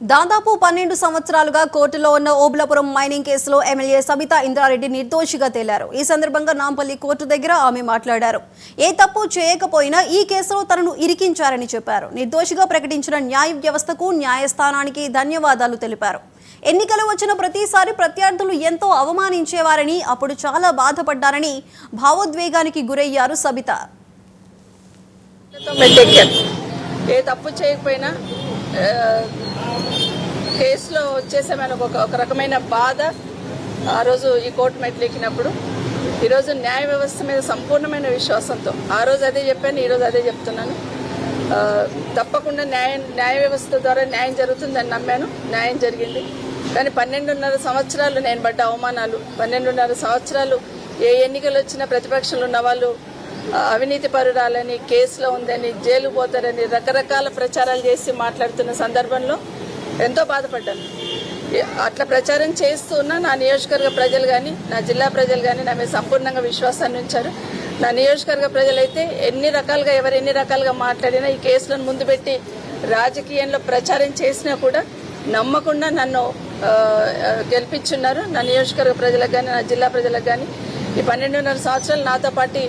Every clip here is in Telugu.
దాదాపు 12 సంవత్సరాలుగా కోర్టులో ఉన్న ఓబుళాపురం మైనింగ్ కేసులో ఎమ్మెల్యే సబితా ఇంద్రారెడ్డి నిర్దోషిగా తేలారు. ఈ సందర్భంగా నాంపల్లి కోర్టు దగ్గర ఆమె మాట్లాడారు. ఏ తప్పు చేయకపోయినా ఈ కేసులో తనను ఇరికించారని చెప్పారు. నిర్దోషిగా ప్రకటించిన న్యాయ వ్యవస్థకు, న్యాయస్థానానికి ధన్యవాదాలు తెలిపారు. ఎన్నికలు వచ్చిన ప్రతిసారి ప్రత్యర్థులు ఎంతో అవమానించేవారని, అప్పుడు చాలా బాధపడ్డారని, భావోద్వేగానికి గురయ్యారు సబితా. ఏ తప్పు చేయకపోయినా కేసులో వచ్చేసామని ఒక రకమైన బాధ ఆ రోజు ఈ కోర్టు మెట్లు ఎక్కినప్పుడు. ఈరోజు న్యాయ వ్యవస్థ మీద సంపూర్ణమైన విశ్వాసంతో ఆ రోజు అదే చెప్పాను, ఈరోజు అదే చెప్తున్నాను. తప్పకుండా న్యాయ వ్యవస్థ ద్వారా న్యాయం జరుగుతుందని నమ్మాను. న్యాయం జరిగింది. కానీ 12.5 సంవత్సరాలు నేను పడ్డ అవమానాలు, 12.5 సంవత్సరాలు ఏ ఎన్నికలు వచ్చినా ప్రతిపక్షంలో ఉన్న వాళ్ళు అవినీతి పరురాలని, కేసులో ఉందని, జైలు పోతారని రకరకాల ప్రచారాలు చేసి మాట్లాడుతున్న సందర్భంలో ఎంతో బాధపడ్డాను. అట్లా ప్రచారం చేస్తున్నా నా నియోజకవర్గ ప్రజలు కానీ, నా జిల్లా ప్రజలు కానీ నా మీద సంపూర్ణంగా విశ్వాసాన్ని ఉంచారు. నా నియోజకవర్గ ప్రజలైతే ఎవరు ఎన్ని రకాలుగా మాట్లాడినా, ఈ కేసులను ముందు పెట్టి రాజకీయంలో ప్రచారం చేసినా కూడా నమ్మకుండా నన్ను గెలిపించున్నారు. నా నియోజకవర్గ ప్రజలకు కానీ, నా జిల్లా ప్రజలకు కానీ, ఈ 12.5 సంవత్సరాలు నాతో పాటు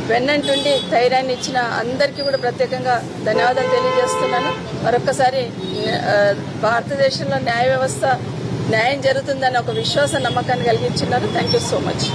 వెన్నంటుండి ధైర్యాన్ని ఇచ్చిన అందరికీ కూడా ప్రత్యేకంగా ధన్యవాదాలు తెలియజేస్తున్నాను. మరొక్కసారి భారతదేశంలో న్యాయ వ్యవస్థ న్యాయం జరుగుతుందని ఒక విశ్వాస నమ్మకాన్ని కలిగించున్నారు. Thank you so much.